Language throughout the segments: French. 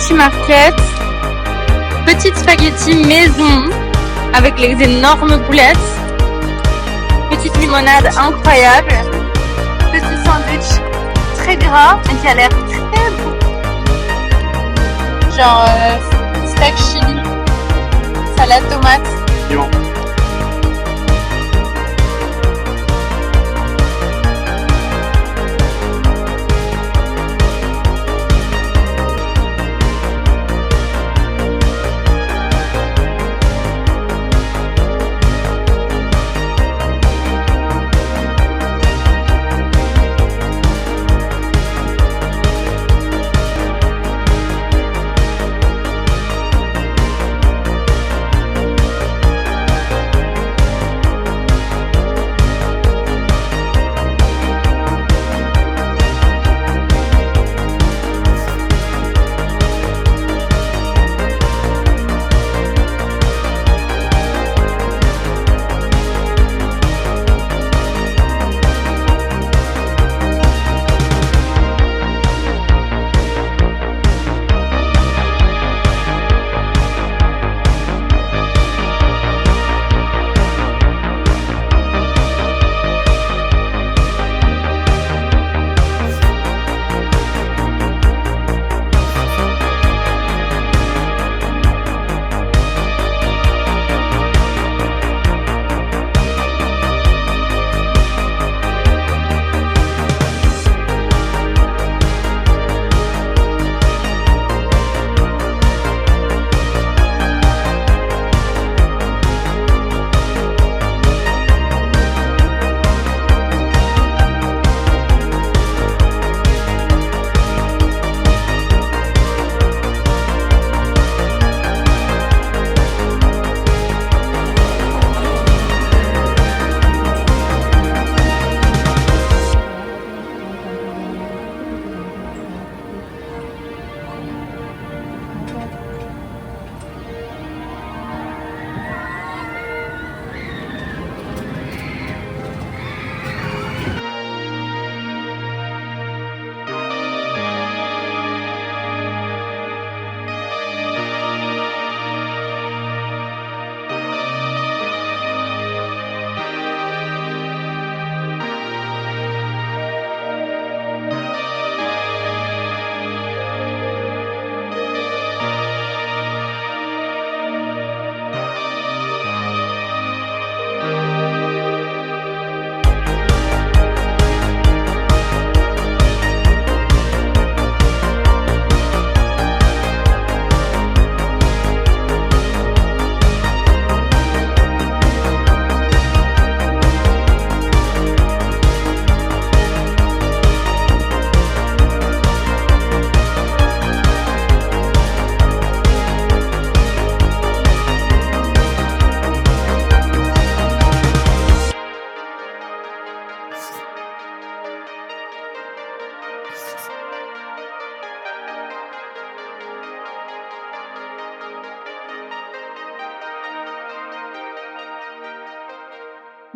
spaghetti market, petite spaghetti maison avec les énormes boulettes, petite limonade incroyable, petit sandwich très gras mais qui a l'air très bon, genre steak chili, salade tomate. Yo.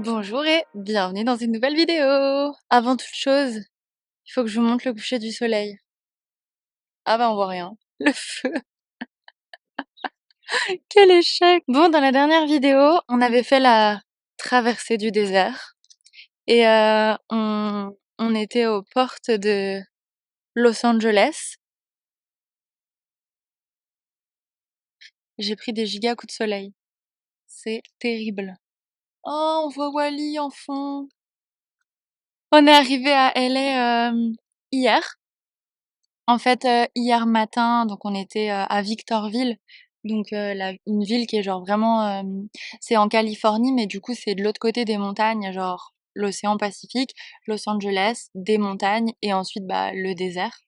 Bonjour et bienvenue dans une nouvelle vidéo. Avant toute chose, il faut que je vous montre le coucher du soleil. Ah bah on voit rien. Le feu. Quel échec. Bon, dans la dernière vidéo, on avait fait la traversée du désert et on était aux portes de Los Angeles. J'ai pris des giga coups de soleil. C'est terrible. Oh, on voit Wally en fond. On est arrivé à LA hier. En fait, hier matin, donc on était à Victorville, donc une ville qui est genre vraiment, c'est en Californie, mais du coup c'est de l'autre côté des montagnes, genre l'océan Pacifique, Los Angeles, des montagnes et ensuite bah le désert.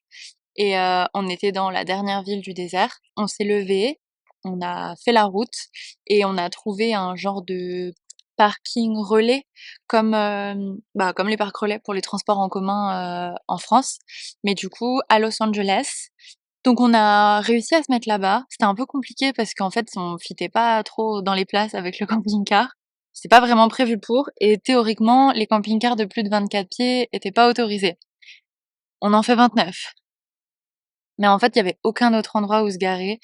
Et on était dans la dernière ville du désert. On s'est levé, on a fait la route et on a trouvé un genre de parking relais comme comme les parcs relais pour les transports en commun en France, mais du coup à Los Angeles. Donc on a réussi à se mettre là-bas. C'était un peu compliqué parce qu'en fait on fitait pas trop dans les places avec le camping-car. C'était pas vraiment prévu pour et théoriquement les camping-cars de plus de 24 pieds étaient pas autorisés. On en fait 29. Mais en fait, il y avait aucun autre endroit où se garer.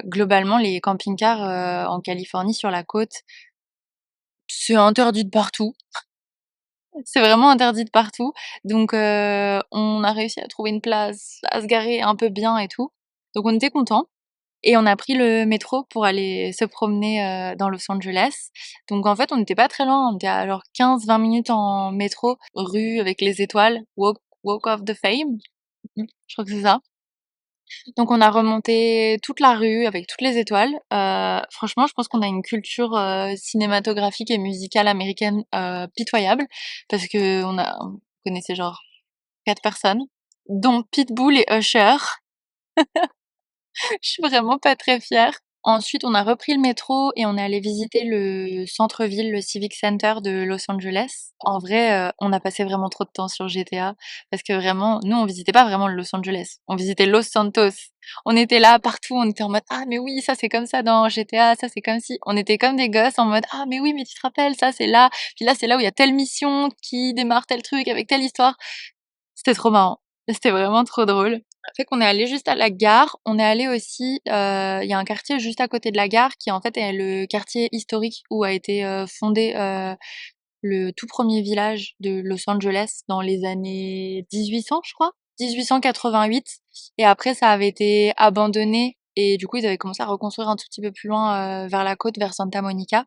Globalement, les camping-cars, en Californie, sur la côte, c'est interdit de partout. C'est vraiment interdit de partout. Donc on a réussi à trouver une place, à se garer un peu bien et tout. Donc on était contents et on a pris le métro pour aller se promener, dans Los Angeles. Donc en fait, on n'était pas très loin, on était à genre 15-20 minutes en métro, rue avec les étoiles, Walk of the Fame. Je crois que c'est ça. Donc on a remonté toute la rue avec toutes les étoiles. Franchement, je pense qu'on a une culture cinématographique et musicale américaine pitoyable parce que on connaissait genre 4 personnes, dont Pitbull et Usher. Je suis vraiment pas très fière. Ensuite, on a repris le métro et on est allé visiter le centre-ville, le Civic Center de Los Angeles. En vrai, on a passé vraiment trop de temps sur GTA parce que vraiment, nous, on visitait pas vraiment le Los Angeles, on visitait Los Santos. On était là partout, on était en mode: «Ah mais oui, ça c'est comme ça dans GTA, ça c'est comme si». On était comme des gosses en mode: «Ah mais oui, mais tu te rappelles, ça c'est là, puis là c'est là où il y a telle mission qui démarre tel truc avec telle histoire». C'était trop marrant. C'était vraiment trop drôle. Fait qu'on est allé juste à la gare. On est allé aussi, il y a un quartier juste à côté de la gare qui en fait est le quartier historique où a été fondé le tout premier village de Los Angeles dans les années 1800, je crois. 1888. Et après, ça avait été abandonné. Et du coup, ils avaient commencé à reconstruire un tout petit peu plus loin vers la côte, vers Santa Monica.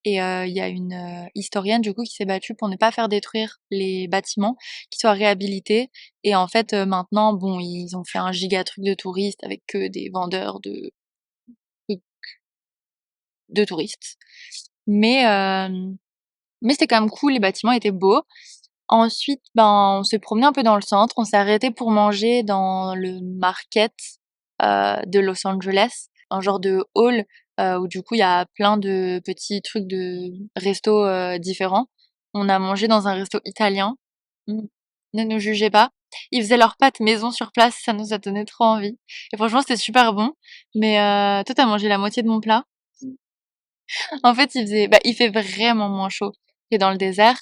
Et il y a une historienne du coup qui s'est battue pour ne pas faire détruire les bâtiments, qu'ils soient réhabilités. Et en fait, maintenant, bon, ils ont fait un giga truc de touristes avec que des vendeurs de touristes. Mais mais c'était quand même cool, les bâtiments étaient beaux. Ensuite, ben, on s'est promené un peu dans le centre, on s'est arrêté pour manger dans le market de Los Angeles, un genre de hall où du coup il y a plein de petits trucs de restos différents. On a mangé dans un resto italien. Mm. Ne nous jugez pas. Ils faisaient leurs pâtes maison sur place, ça nous a donné trop envie. Et franchement, c'était super bon. Mais toi, t'as mangé la moitié de mon plat. En fait, il fait vraiment moins chaud que dans le désert.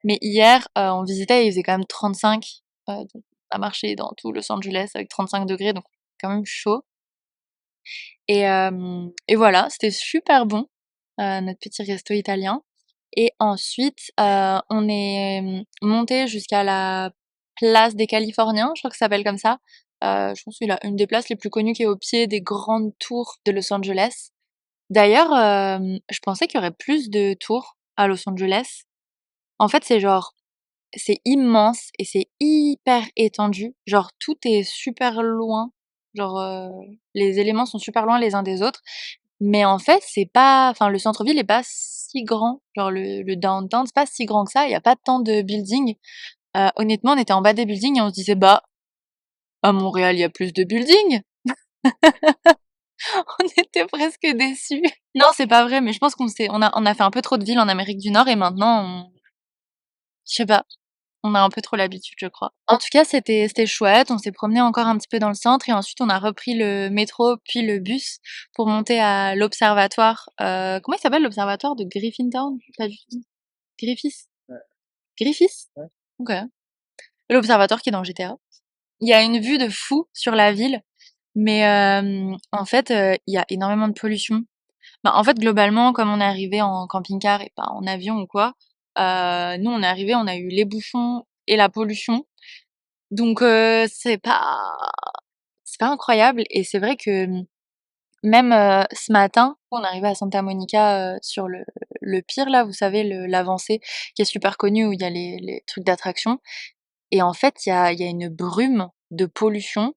Mais hier, on visitait, il faisait quand même 35. Donc on a marché dans tout Los Angeles avec 35 degrés, donc quand même chaud. Et voilà, c'était super bon, notre petit resto italien. Et ensuite, on est monté jusqu'à la place des Californiens, je crois que ça s'appelle comme ça. Je pense que c'est une des places les plus connues qui est au pied des grandes tours de Los Angeles. D'ailleurs, je pensais qu'il y aurait plus de tours à Los Angeles. En fait, c'est immense et c'est hyper étendu. Genre, tout est super loin. Genre, les éléments sont super loin les uns des autres. Mais en fait, c'est pas, enfin, le centre-ville est pas si grand. Genre, le downtown, c'est pas si grand que ça. Il y a pas tant de buildings. Honnêtement, on était en bas des buildings et on se disait, bah, à Montréal, il y a plus de buildings. On était presque déçus. Non, c'est pas vrai, mais je pense on a fait un peu trop de villes en Amérique du Nord et maintenant, je sais pas. On a un peu trop l'habitude, je crois. En tout cas, c'était chouette. On s'est promené encore un petit peu dans le centre et ensuite on a repris le métro puis le bus pour monter à l'observatoire. Comment il s'appelle l'observatoire de Griffintown? Pas du tout. Griffith? Griffith? Ok. L'observatoire qui est dans GTA. Il y a une vue de fou sur la ville, mais en fait, il y a énormément de pollution. Bah, en fait, globalement, comme on est arrivé en camping-car et pas en avion ou quoi, nous on est arrivé, on a eu les bouchons et la pollution. Donc c'est pas incroyable et c'est vrai que, même, ce matin, on est arrivé à Santa Monica, sur le pier là, vous savez l'avancée qui est super connue où il y a les trucs d'attraction et en fait, il y a une brume de pollution,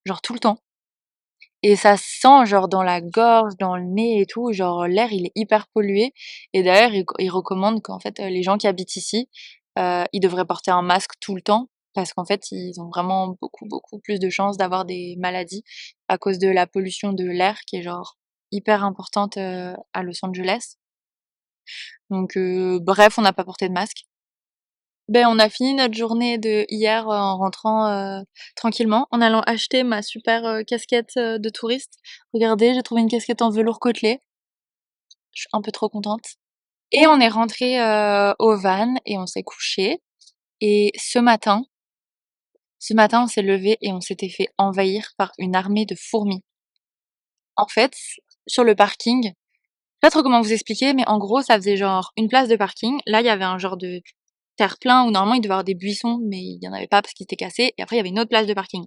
genre tout le temps et ça se sent genre dans la gorge, dans le nez et tout, genre l'air il est hyper pollué et d'ailleurs ils recommandent qu'en fait, les gens qui habitent ici, ils devraient porter un masque tout le temps parce qu'en fait, ils ont vraiment beaucoup, beaucoup plus de chances d'avoir des maladies à cause de la pollution de l'air qui est genre hyper importante, à Los Angeles. Donc bref, on n'a pas porté de masque. Ben, on a fini notre journée de hier en rentrant tranquillement, en allant acheter ma super casquette de touriste. Regardez, j'ai trouvé une casquette en velours côtelé. Je suis un peu trop contente. Et on est rentré au van et on s'est couché. Et ce matin, Ce matin, on s'est levés et on s'était fait envahir par une armée de fourmis. En fait, sur le parking, je sais pas trop comment vous expliquer, mais en gros, ça faisait genre une place de parking. Là, il y avait un genre de terre-plein où normalement il devait y avoir des buissons, mais il y en avait pas parce qu'ils étaient cassés. Et après, il y avait une autre place de parking.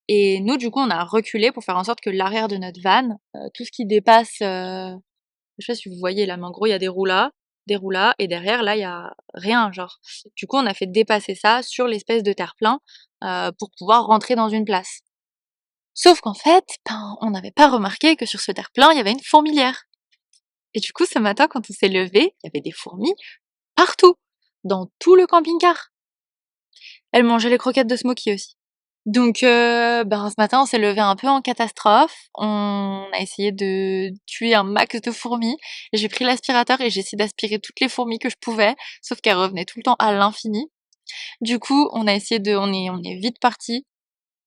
Et nous, du coup, on a reculé pour faire en sorte que l'arrière de notre van, tout ce qui dépasse, je sais pas si vous voyez là, mais en gros, il y a des roulas, et derrière, là, il y a rien, genre. Du coup, on a fait dépasser ça sur l'espèce de terre-plein pour pouvoir rentrer dans une place. Sauf qu'en fait, ben, on n'avait pas remarqué que sur ce terre-plein, il y avait une fourmilière. Et du coup, ce matin, quand on s'est levé, il y avait des fourmis partout, dans tout le camping-car. Elles mangeaient les croquettes de Smokey aussi. Donc, ben, ce matin, on s'est levé un peu en catastrophe. On a essayé de tuer un max de fourmis. J'ai pris l'aspirateur et j'ai essayé d'aspirer toutes les fourmis que je pouvais, sauf qu'elles revenaient tout le temps à l'infini. Du coup, on est vite parti.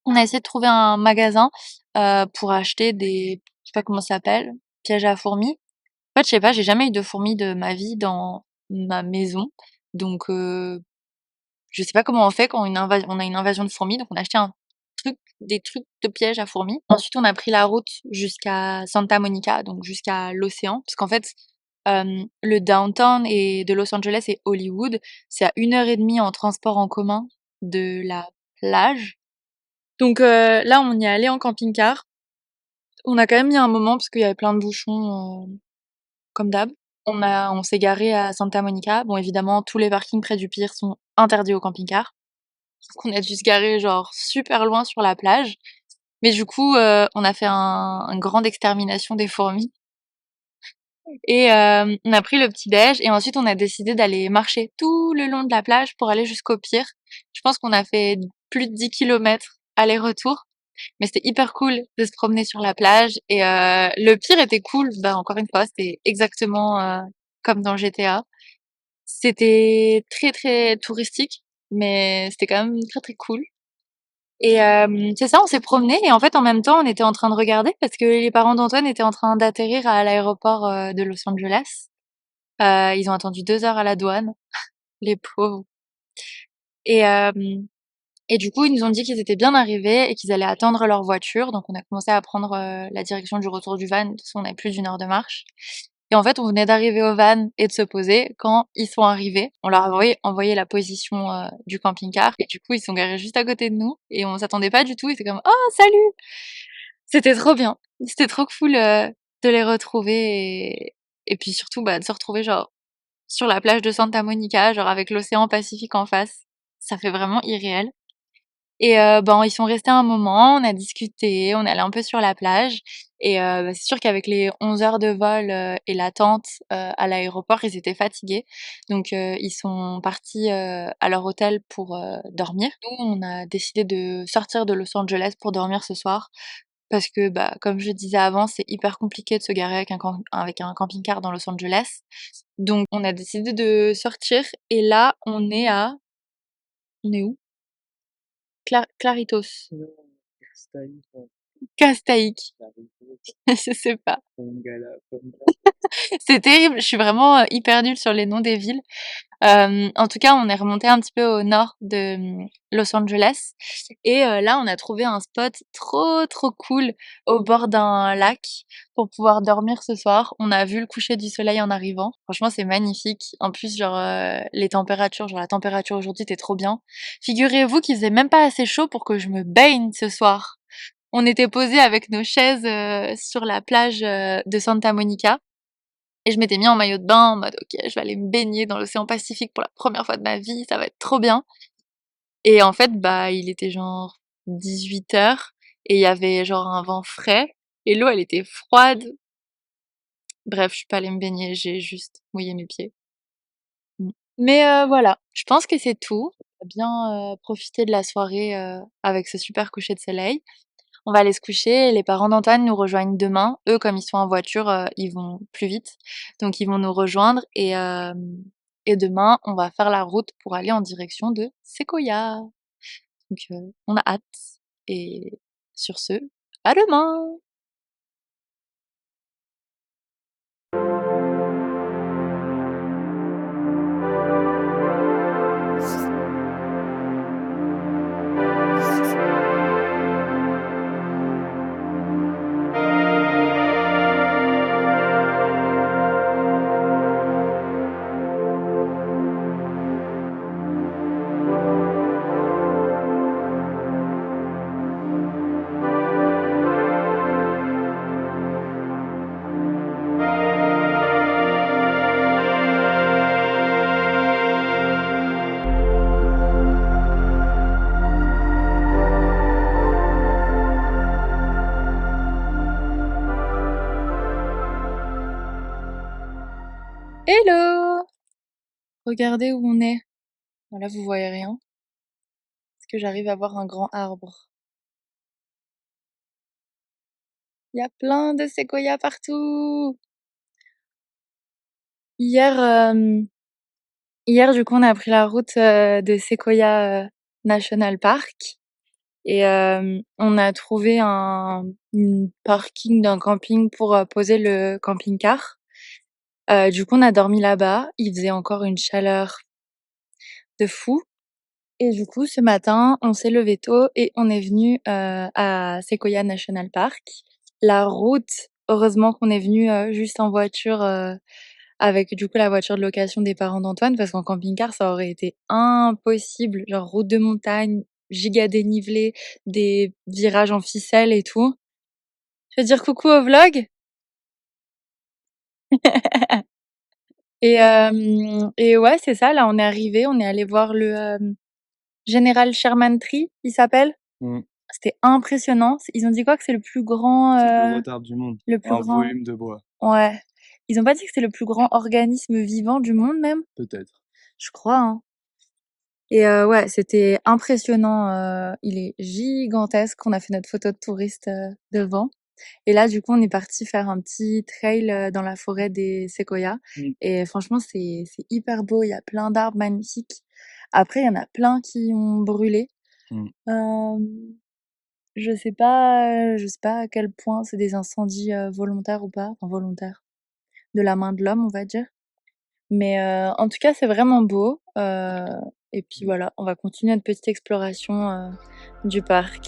On a essayé de trouver un magasin pour acheter des, je sais pas comment ça s'appelle, pièges à fourmis. En fait, je sais pas, j'ai jamais eu de fourmis de ma vie dans ma maison, donc je sais pas comment on fait quand on a une invasion de fourmis, donc on a acheté des trucs de pièges à fourmis. Ensuite, on a pris la route jusqu'à Santa Monica, donc jusqu'à l'océan, parce qu'en fait, le downtown et de Los Angeles et Hollywood, c'est à 1 heure et demie en transport en commun de la plage. Donc là, on y est allé en camping-car. On a quand même mis un moment parce qu'il y avait plein de bouchons, comme d'hab. On s'est garé à Santa Monica. Bon, évidemment, tous les parkings près du pier sont interdits aux camping-cars. Donc on a dû se garer genre super loin sur la plage. Mais du coup, on a fait un grande extermination des fourmis. Et on a pris le petit déj et ensuite on a décidé d'aller marcher tout le long de la plage pour aller jusqu'au pier. Je pense qu'on a fait plus de 10 kilomètres aller-retour. Mais c'était hyper cool de se promener sur la plage et le pire était cool, bah encore une fois, c'était exactement comme dans GTA. C'était très très touristique, mais c'était quand même très très cool. Et c'est ça, on s'est promené et en fait en même temps on était en train de regarder parce que les parents d'Antoine étaient en train d'atterrir à l'aéroport de Los Angeles. Ils ont attendu 2 heures à la douane, les pauvres. Et et du coup, ils nous ont dit qu'ils étaient bien arrivés et qu'ils allaient attendre leur voiture. Donc, on a commencé à prendre la direction du retour du van. De toute façon, on avait plus d'1 heure de marche. Et en fait, on venait d'arriver au van et de se poser quand ils sont arrivés. On leur a envoyé la position du camping-car. Et du coup, ils sont garés juste à côté de nous. Et on s'attendait pas du tout. Ils étaient comme «Oh, salut!» C'était trop bien. C'était trop cool de les retrouver. Et puis surtout, bah, de se retrouver genre sur la plage de Santa Monica, genre avec l'océan Pacifique en face. Ça fait vraiment irréel. Et ben, ils sont restés un moment, on a discuté, on est allés un peu sur la plage et bah, c'est sûr qu'avec les 11 heures de vol, et l'attente, à l'aéroport, ils étaient fatigués. Donc ils sont partis, à leur hôtel pour, dormir. Nous, on a décidé de sortir de Los Angeles pour dormir ce soir parce que, bah, comme je disais avant, c'est hyper compliqué de se garer avec un camping-car dans Los Angeles. Donc on a décidé de sortir et là, on est où? Claritos. Non, Costa-Rica, Castaïc, Claritos, je sais pas. Pongala. C'est terrible, je suis vraiment hyper nulle sur les noms des villes. En tout cas, on est remonté un petit peu au nord de Los Angeles et là, on a trouvé un spot trop trop cool au bord d'un lac pour pouvoir dormir ce soir. On a vu le coucher du soleil en arrivant. Franchement, c'est magnifique. En plus, genre les températures, genre la température aujourd'hui était trop bien. Figurez-vous qu'il faisait même pas assez chaud pour que je me baigne ce soir. On était posés avec nos chaises sur la plage de Santa Monica. Et je m'étais mis en maillot de bain en mode ok, je vais aller me baigner dans l'océan Pacifique pour la première fois de ma vie, ça va être trop bien. Et en fait, bah, il était genre 18 heures et il y avait genre un vent frais et l'eau elle était froide. Bref, je suis pas allée me baigner, j'ai juste mouillé mes pieds. Mm. Mais voilà, je pense que c'est tout. On a bien profité de la soirée avec ce super coucher de soleil. On va aller se coucher, les parents d'Antoine nous rejoignent demain. Eux, comme ils sont en voiture, ils vont plus vite, donc ils vont nous rejoindre et demain, on va faire la route pour aller en direction de Sequoia. Donc on a hâte et sur ce, à demain! Hello! Regardez où on est. Voilà, vous voyez rien. Est-ce que j'arrive à voir un grand arbre? Il y a plein de séquoias partout! Hier, du coup, on a pris la route de Sequoia National Park et on a trouvé une parking d'un camping pour poser le camping-car. Du coup, on a dormi là-bas. Il faisait encore une chaleur de fou. Et du coup, ce matin, on s'est levé tôt et on est venu à Sequoia National Park. La route, heureusement qu'on est venu juste en voiture avec du coup la voiture de location des parents d'Antoine parce qu'en camping-car, ça aurait été impossible. Genre route de montagne, giga dénivelé, des virages en ficelle et tout. Je veux dire coucou au vlog. Et ouais, c'est ça. Là, on est arrivé, on est allé voir le General Sherman Tree, il s'appelle. C'était impressionnant. Ils ont dit quoi que c'est le plus grand. C'est le plus gros arbre du monde. Le plus Un grand. volume de bois. Ouais. Ils ont pas dit que c'était le plus grand organisme vivant du monde même? Peut-être. Je crois, hein. Et ouais, c'était impressionnant. Il est gigantesque. On a fait notre photo de touriste devant. Et là, du coup, on est parti faire un petit trail dans la forêt des séquoias. Et franchement, c'est hyper beau. Il y a plein d'arbres magnifiques. Après, il y en a plein qui ont brûlé. Je sais pas à quel point c'est des incendies volontaires ou pas. Enfin, volontaires. De la main de l'homme, on va dire. Mais en tout cas, c'est vraiment beau. Et puis voilà, on va continuer notre petite exploration du parc.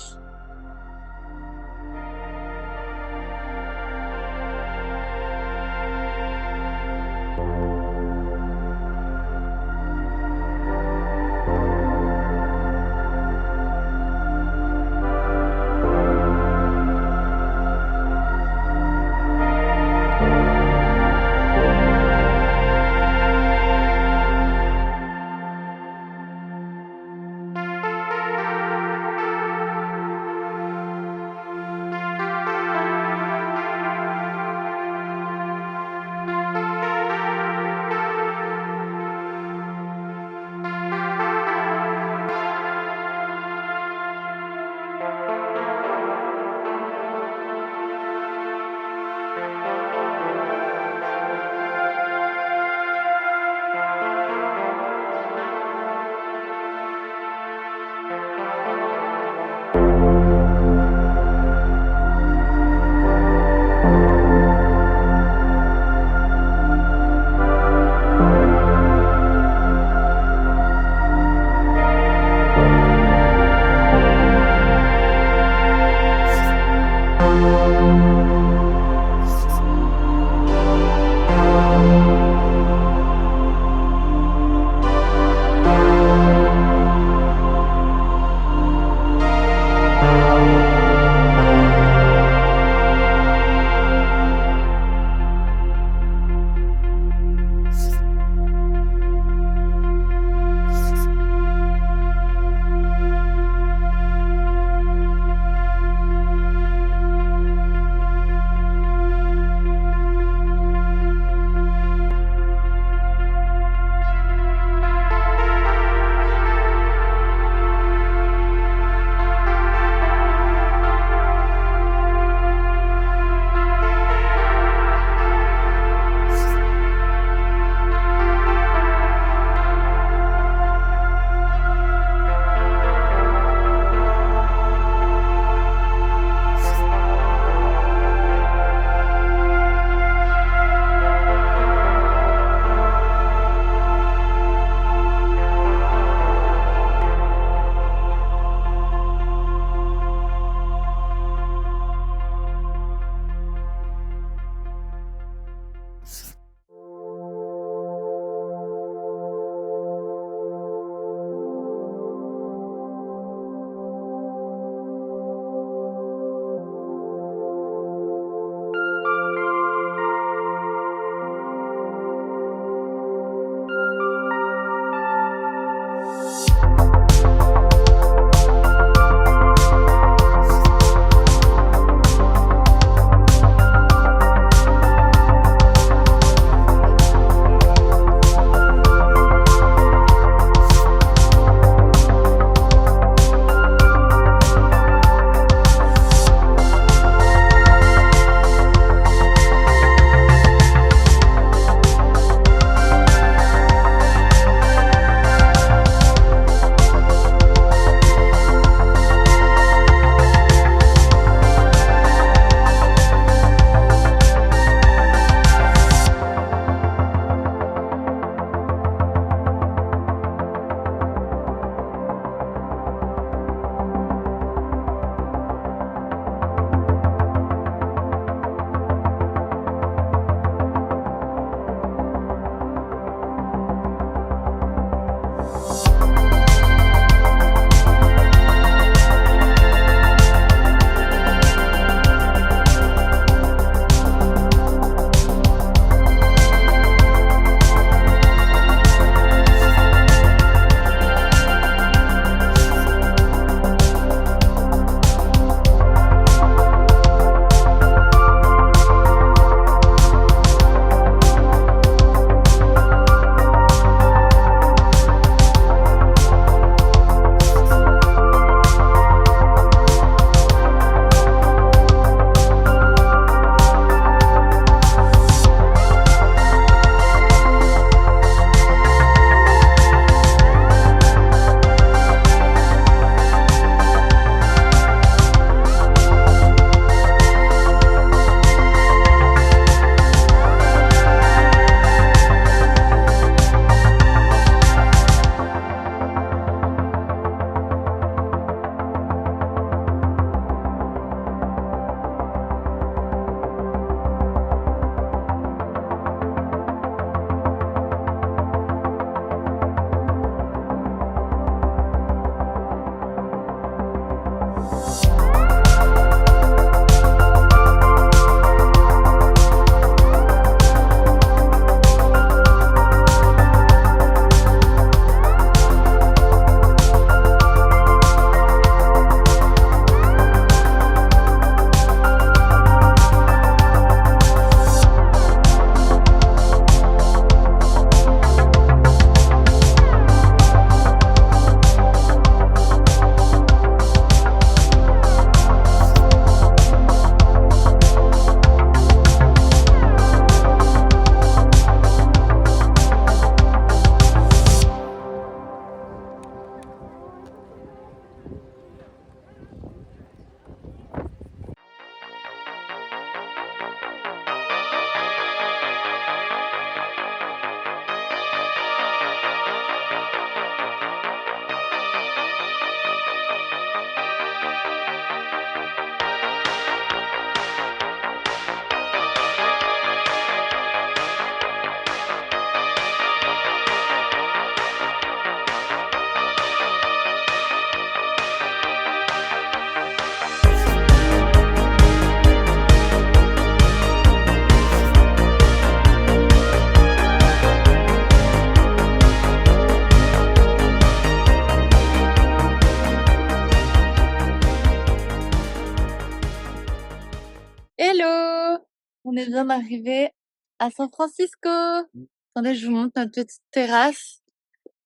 On est bien arrivé à San Francisco. Mmh. Attendez, je vous montre notre petite terrasse.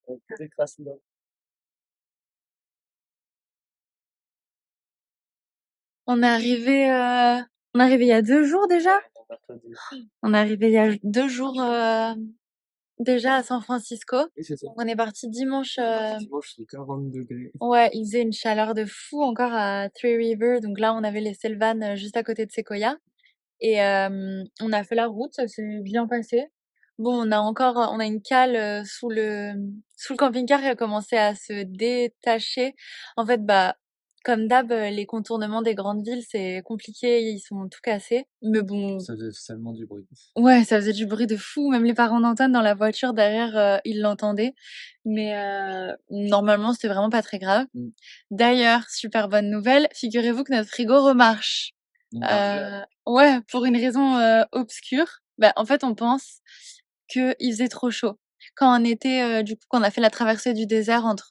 Avec des traces là. On est arrivé, il y a 2 jours déjà. Mercredi. On est arrivé il y a 2 jours déjà à San Francisco. Oui, c'est ça. On est parti dimanche. Dimanche, c'est 40 degrés. Ouais, il faisait une chaleur de fou encore à Three Rivers. Donc là, on avait les Selvan juste à côté de Sequoia. Et on a fait la route, ça s'est bien passé. Bon, on a une cale sous le camping-car qui a commencé à se détacher. En fait, bah, comme d'hab, les contournements des grandes villes, c'est compliqué, ils sont tout cassés. Mais bon, Ça faisait seulement du bruit. ouais, ça faisait du bruit de fou. Même les parents d'Antoine dans la voiture derrière, ils l'entendaient. Mais normalement, c'était vraiment pas très grave. Mmh. D'ailleurs, super bonne nouvelle, figurez-vous que notre frigo remarche. Ouais, pour une raison obscure. Bah, en fait, on pense qu'il faisait trop chaud. Quand on était, du coup, quand on a fait la traversée du désert entre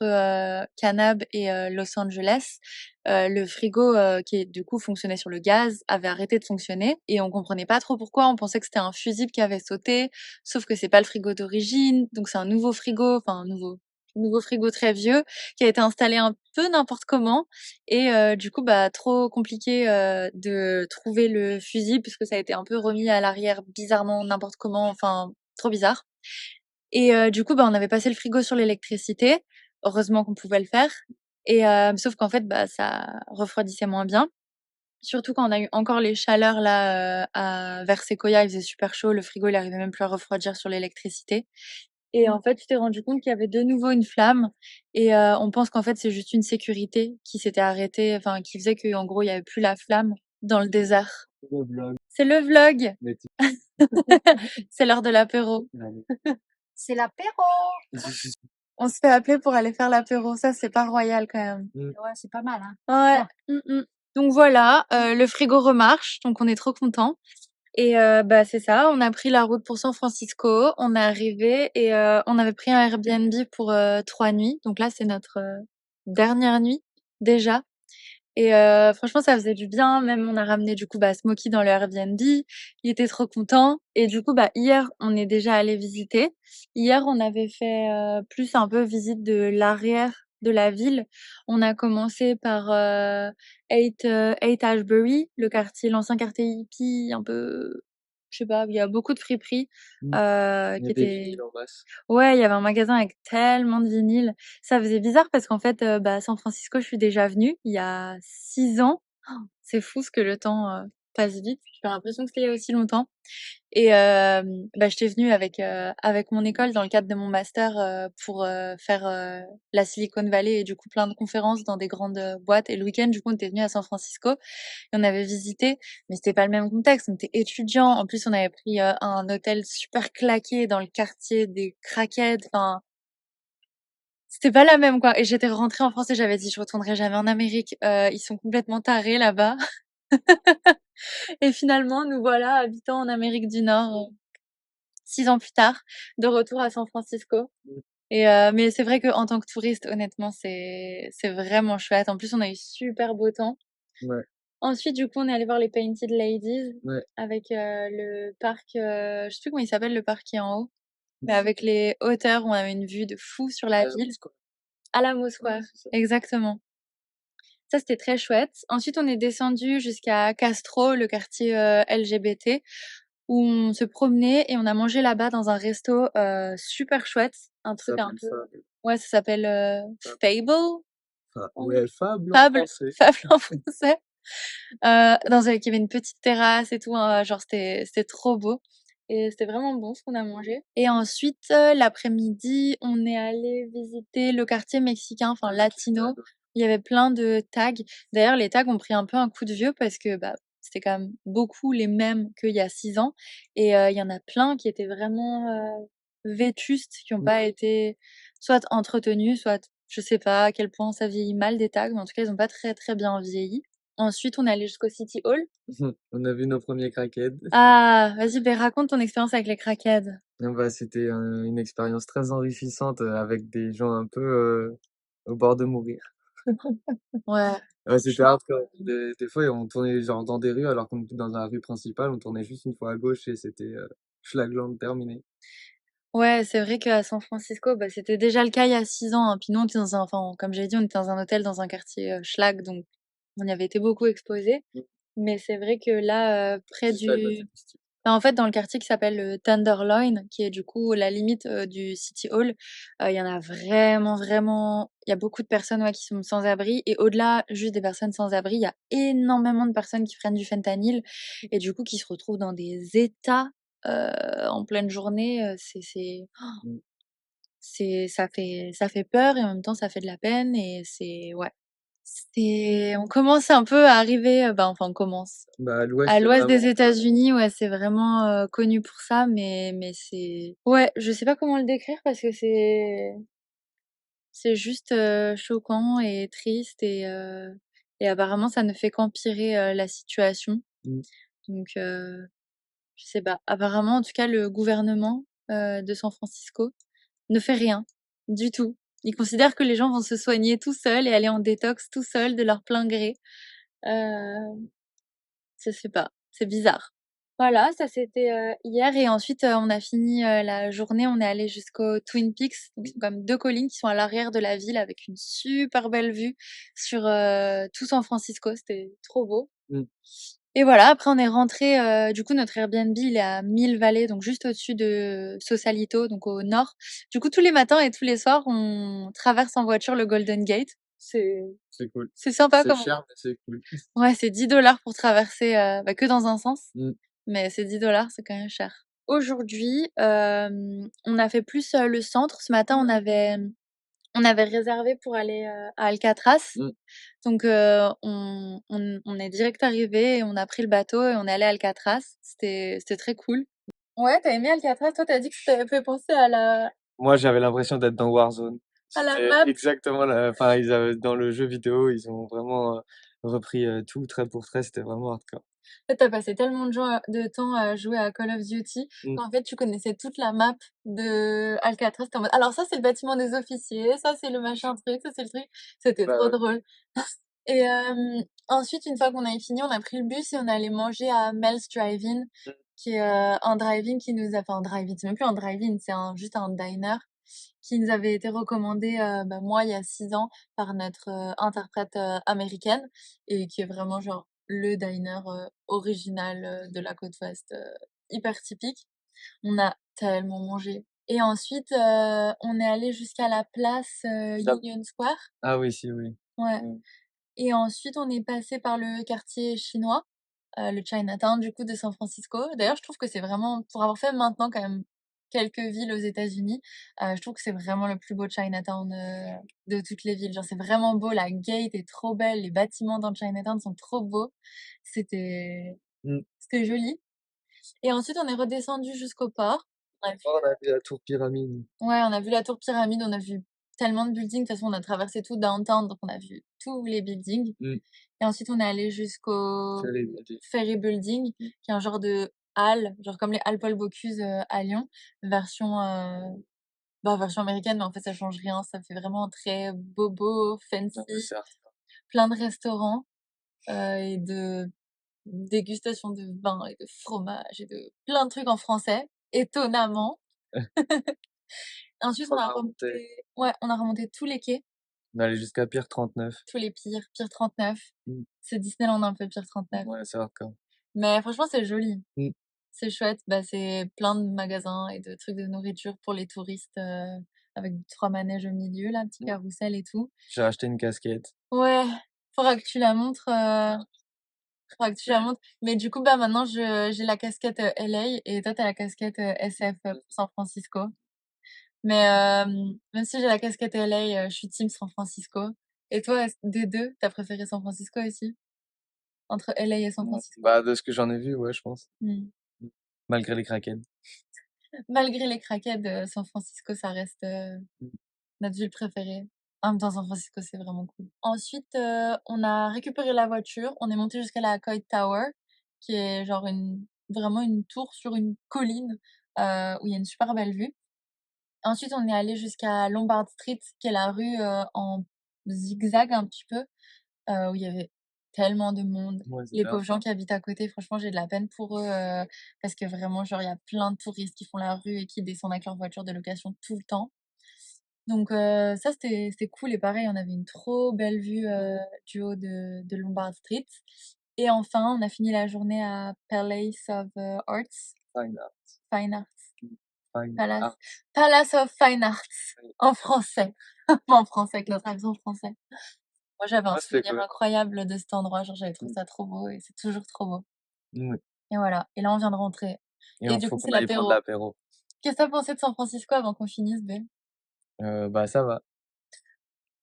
Canab et Los Angeles, le frigo qui du coup fonctionnait sur le gaz avait arrêté de fonctionner et on comprenait pas trop pourquoi. On pensait que c'était un fusible qui avait sauté, sauf que c'est pas le frigo d'origine, donc c'est un nouveau frigo, enfin un nouveau frigo très vieux qui a été installé un peu n'importe comment et du coup bah trop compliqué de trouver le fusible puisque ça a été un peu remis à l'arrière bizarrement n'importe comment, enfin trop bizarre. Et du coup, bah, on avait passé le frigo sur l'électricité. Heureusement qu'on pouvait le faire. Et sauf qu'en fait, bah, ça refroidissait moins bien. Surtout quand on a eu encore les chaleurs là à vers Sequoia, il faisait super chaud, le frigo il arrivait même plus à refroidir sur l'électricité. Et en fait, tu t'es rendu compte qu'il y avait de nouveau une flamme et on pense qu'en fait c'est juste une sécurité qui s'était arrêtée, enfin qui faisait qu'en gros il y avait plus la flamme dans le désert. Le vlog. C'est le vlog. Mais tu- C'est l'heure de l'apéro. Allez. C'est l'apéro. On se fait appeler pour aller faire l'apéro, ça c'est pas royal quand même. Mmh. Ouais, c'est pas mal, hein. Ouais. Donc voilà, le frigo remarche, donc on est trop contents. Et bah c'est ça, on a pris la route pour San Francisco, on est arrivé et on avait pris un Airbnb pour 3 nuits. Donc là c'est notre dernière nuit déjà. Et franchement, ça faisait du bien. Même on a ramené du coup bah, Smokey dans le Airbnb. Il était trop content. Et du coup, bah hier, on est déjà allé visiter. Hier, on avait fait plus un peu visite de l'arrière de la ville. On a commencé par 8 Ashbury, le quartier, l'ancien quartier hippie, un peu, je sais pas, il y a beaucoup de friperies Mmh. Il y a qui des étaient vinyles en masse. ouais, il y avait un magasin avec tellement de vinyles. Ça faisait bizarre parce qu'en fait, bah, à San Francisco, je suis déjà venue il y a 6 ans. C'est fou ce que le temps, passe vite. J'ai l'impression que c'était il y a aussi longtemps et bah, j'étais venue avec mon école dans le cadre de mon master, pour, faire, la Silicon Valley et du coup plein de conférences dans des grandes, boîtes et le week-end, du coup, on était venus à San Francisco et on avait visité, mais c'était pas le même contexte. On était étudiants. En plus, on avait pris, un hôtel super claqué dans le quartier des crackheads. Enfin, c'était pas la même, quoi. Et j'étais rentrée en France et j'avais dit: «Je retournerai jamais en Amérique. Ils sont complètement tarés là-bas». Et finalement, nous voilà habitant en Amérique du Nord, 6 ans plus tard, de retour à San Francisco. Mmh. Et mais c'est vrai qu'en tant que touriste, honnêtement, c'est vraiment chouette. En plus, on a eu super beau temps. Ouais. Ensuite, du coup, on est allé voir les Painted Ladies Ouais. avec le parc, je sais plus comment il s'appelle le parc qui est en haut, mais avec les hauteurs où on avait une vue de fou sur la ville. Alamo Square, Ouais, c'est ça. exactement. Ça, c'était très chouette. Ensuite, on est descendu jusqu'à Castro, le quartier LGBT, où on se promenait et on a mangé là-bas dans un resto super chouette. Un Ça truc un s'appelle peu. Fable. Ouais, ça s'appelle Fable. Fable. Ouais, Fable en Fable. français. Fable en français. Dans il y avait une petite terrasse et tout, hein, genre c'était trop beau et c'était vraiment bon ce qu'on a mangé. Et ensuite, l'après-midi, on est allé visiter le quartier mexicain, enfin latino. Il y avait plein de tags. D'ailleurs, les tags ont pris un peu un coup de vieux parce que, bah, c'était quand même beaucoup les mêmes qu'il y a 6 ans et il y en a plein qui étaient vraiment, vétustes, qui ont pas été soit entretenus, soit je sais pas à quel point ça vieillit mal des tags, mais en tout cas, ils ont pas très, très bien vieilli. Ensuite, on est allé jusqu'au City Hall. On a vu nos premiers crackheads. Ah, vas-y, ben raconte ton expérience avec les crackheads. Ah bah, c'était une expérience très enrichissante avec des gens un peu au bord de mourir. Ouais. Ouais, c'était Franchement. hardcore. Des fois, on tournait genre dans des rues alors qu'on était dans la rue principale, on tournait juste une fois à gauche et c'était, Schlagland terminé. Ouais, c'est vrai qu'à San Francisco, bah, c'était déjà le cas il y a 6 ans, hein. Puis nous, on était dans un enfin, comme j'ai dit, on était dans un hôtel dans un quartier, schlag, donc on y avait été beaucoup exposés. Mmh. Mais c'est vrai que là, près C'est ça, quoi, du c'est stylé. bah, en fait, dans le quartier qui s'appelle, Tenderloin, qui est du coup la limite, du City Hall, il y en a vraiment il y a beaucoup de personnes, ouais, qui sont sans abri et au-delà juste des personnes sans abri, il y a énormément de personnes qui prennent du fentanyl et du coup qui se retrouvent dans des états, en pleine journée, Mmh. ça fait peur et en même temps ça fait de la peine et c'est ouais, on commence un peu à arriver, bah, enfin on commence. Bah, à l'ouest, À c'est l'ouest des vraiment États-Unis, ouais, c'est vraiment, connu pour ça, mais c'est ouais, je sais pas comment le décrire parce que c'est juste, choquant et triste et apparemment ça ne fait qu'empirer, la situation. mmh, Donc je sais pas. Apparemment, en tout cas, le gouvernement, de San Francisco ne fait rien du tout. Il considère que les gens vont se soigner tout seuls et aller en détox tout seuls de leur plein gré. Heu Je sais pas, c'est bizarre. Voilà, ça c'était, hier et ensuite, on a fini, la journée, on est allé jusqu'aux Twin Peaks, donc c'est comme 2 collines qui sont à l'arrière de la ville avec une super belle vue sur, tout San Francisco, c'était trop beau mmh. et voilà, après on est rentrés, du coup notre Airbnb il est à Mill Valley, donc juste au-dessus de Sausalito, donc au nord. Du coup tous les matins et tous les soirs, on traverse en voiture le Golden Gate. C'est cool. C'est sympa C'est comme cher, mais c'est cool. Ouais, c'est 10 $ pour traverser, bah, que dans un sens, Mmh. mais c'est 10 $, c'est quand même cher. Aujourd'hui, on a fait plus, le centre. Ce matin, on avait réservé pour aller, à Alcatraz. Mmh. Donc, on est direct arrivé, et on a pris le bateau et on est allé à Alcatraz. C'était très cool. Ouais, tu as aimé Alcatraz? Toi, tu as dit que ça t'avait fait penser Moi, j'avais l'impression d'être dans Warzone. à la C'était map. exactement la enfin, ils avaient dans le jeu vidéo, ils ont vraiment, repris, tout trait pour trait, c'était vraiment hardcore. En fait, tu passé tellement de temps à jouer à Call of Duty Mmh. qu'en fait, tu connaissais toute la map de Alcatraz. Tu en mode: «Alors ça, c'est le bâtiment des officiers, ça, c'est le machin truc, ça, c'est le truc». C'était Bah, trop ouais. drôle et ensuite, une fois qu'on avait fini, on a pris le bus et on est allé manger à Mel's Drive-In, Mmh. qui est, un drive-in qui nous a enfin, un drive-in, c'est même plus un drive-in, c'est juste un diner qui nous avait été recommandé, bah, moi, il y a 6 ans par notre, interprète, américaine et qui est vraiment genre le diner, original, de la côte ouest, hyper typique. On a tellement mangé et ensuite, on est allé jusqu'à la place, Ça Union Square. ah oui, si, oui. Ouais Mmh. et ensuite on est passé par le quartier chinois, le Chinatown du coup de San Francisco. D'ailleurs, je trouve que c'est vraiment pour avoir fait maintenant quand même quelques villes aux États-Unis, je trouve que c'est vraiment le plus beau Chinatown, de toutes les villes. Genre c'est vraiment beau, la gate est trop belle, les bâtiments dans le Chinatown sont trop beaux. C'était Mmh. c'était joli et ensuite on est redescendu jusqu'au port. On a vu Oh, on a vu la tour pyramide. Ouais, on a vu la tour pyramide, on a vu tellement de buildings. De toute façon, on a traversé tout downtown, donc on a vu tous les buildings Mmh. et ensuite on est allé jusqu'au Ferry Building. Ferry Building, Mmh. qui est un genre de halle, genre comme les halles Paul Bocuse, à Lyon, version, bah, version américaine, mais en fait ça change rien, ça fait vraiment très bobo, Non, mais fancy, c'est hardcore. plein de restaurants, et de dégustation de vin et de fromage et de plein de trucs en français, étonnamment. Ensuite, On a remonté on a remonté tous les quais, on est allé jusqu'à Pier 39. tous les Pier 39. Mmh. C'est Disneyland un peu Pier 39. Ouais, c'est hardcore. Mais franchement, c'est joli, Mmh. c'est chouette. Bah, c'est plein de magasins et de trucs de nourriture pour les touristes, avec 3 manèges au milieu là, petit Mmh. carrousel et tout. J'ai acheté une casquette. Ouais, faudra que tu la montres, faudra que tu la montres. Mais du coup, bah, maintenant j'ai la casquette, LA et toi, tu as la casquette, SF, pour San Francisco. Mais même si j'ai la casquette LA, je suis team San Francisco. Et toi, des 2, tu as préféré San Francisco aussi? Entre LA et San Ouais. Francisco? Bah, de ce que j'en ai vu, ouais, je pense. Mmh. Mmh. Malgré les craquettes. Malgré les craquettes, San Francisco, ça reste, Mmh. notre ville préférée. En même temps, San Francisco, c'est vraiment cool. Ensuite, on a récupéré la voiture, on est monté jusqu'à la Coit Tower, qui est genre vraiment une tour sur une colline, où il y a une super belle vue. Ensuite, on est allé jusqu'à Lombard Street, qui est la rue, en zigzag un petit peu, où il y avait tellement de monde. Ouais, c'est Les bien pauvres gens ça. qui habitent à côté, franchement, j'ai de la peine pour eux, parce que vraiment, genre, il y a plein de touristes qui font la rue et qui descendent avec leur voiture de location tout le temps. Donc ça, c'était cool et pareil, on avait une trop belle vue, du haut de Lombard Street et enfin, on a fini la journée à Palace of, Arts, Fine art, Fine Arts, fine Palace art, Palace of Fine Arts oui. en français, en français avec notre accent français. Moi, j'avais un Ouais, c'était souvenir cool. incroyable de cet endroit, genre j'avais trouvé Mmh. ça trop beau et c'est toujours trop beau Mouais et voilà et là, on vient de rentrer et et il du faut coup, qu'on c'est aille prendre l'apéro. l'apéro. Qu'est-ce que tu as pensé de San Francisco avant qu'on finisse, bé? Bah, ça va.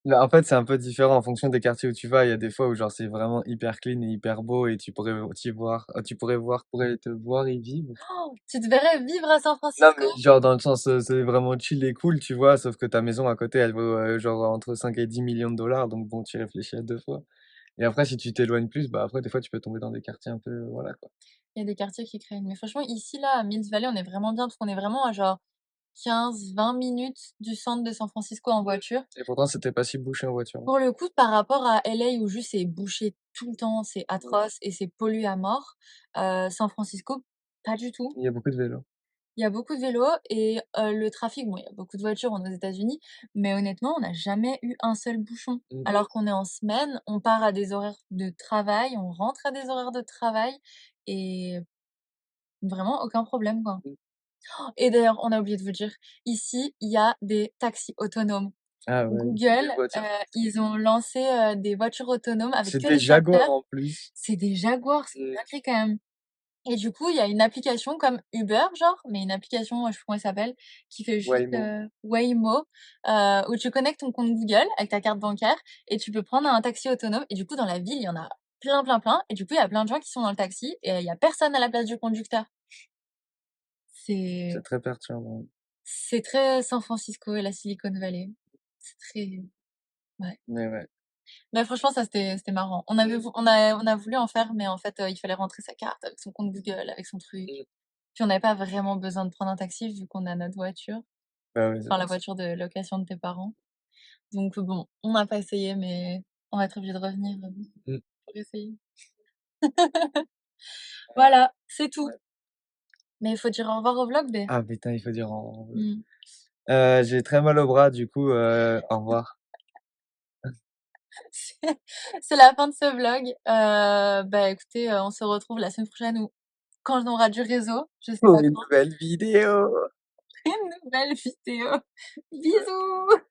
Bah, en fait, c'est un peu différent en fonction des quartiers où tu vas. Il y a des fois où genre c'est vraiment hyper clean et hyper beau et tu pourrais te voir y vivre. Tu te verrais vivre à San Non, Francisco? mais genre dans le sens, c'est vraiment chill et cool, tu vois? Sauf que ta maison à côté, elle vaut, genre entre 5 et 10 millions de dollars, donc bon, tu y réfléchis à 2 fois. Et après si tu t'éloignes plus, bah, après des fois tu peux tomber dans des quartiers un peu, voilà quoi. Il y a des quartiers qui craignent, mais franchement ici là, à Mills Valley, on est vraiment bien parce qu'on est vraiment à genre 15-20 minutes du centre de San Francisco en voiture. Et pourtant c'était pas si bouché en voiture, hein. Pour le coup, par rapport à LA où juste c'est bouché tout le temps, c'est Mmh. atroce et c'est pollué à mort, San Francisco, pas du tout. Il y a beaucoup de vélos. Il y a beaucoup de vélos et le trafic, bon, il y a beaucoup de voitures, on est aux États-Unis, mais honnêtement, on n'a jamais eu un seul bouchon. Mmh. Alors qu'on est en semaine, on part à des horaires de travail, on rentre à des horaires de travail et vraiment aucun problème, quoi. Mmh. Et d'ailleurs, on a oublié de vous dire, ici, il y a des taxis autonomes. Ah ouais, des Google, voitures. ils ont lancé, des voitures autonomes avec C'est que des des Jaguars capteurs. en plus. C'est des Jaguars, c'est une Mmh. dinguerie quand même. Et du coup, il y a une application comme Uber, genre, mais une application, je sais plus comment elle s'appelle, qui fait juste, Waymo. Waymo, où tu connectes ton compte Google avec ta carte bancaire et tu peux prendre un taxi autonome et du coup, dans la ville, il y en a plein, plein, plein et du coup, il y a plein de gens qui sont dans le taxi et il y a personne à la place du conducteur. C'est C'est très perturbant. c'est très San Francisco et la Silicon Valley. C'est très ouais. Mais ouais. Mais franchement, ça, c'était marrant. On a voulu en faire, mais en fait, il fallait rentrer sa carte avec son compte Google, avec son truc. Mmh. Puis on n'avait pas vraiment besoin de prendre un taxi vu qu'on a notre voiture, Bah ouais, c'est enfin la pour ça. voiture de location de tes parents. Donc bon, on n'a pas essayé, mais on va être obligé de revenir, Mmh. pour essayer. Voilà, c'est tout. Ouais. Mais il faut dire au revoir au vlog, beh. Ah putain, il faut dire au revoir. Mmh. J'ai très mal au bras, du coup, au revoir. C'est c'est la fin de ce vlog. Bah, écoutez, on se retrouve la semaine prochaine ou quand on aura du réseau, je sais Pour pas une quand. nouvelle vidéo. Une nouvelle vidéo. Bisous!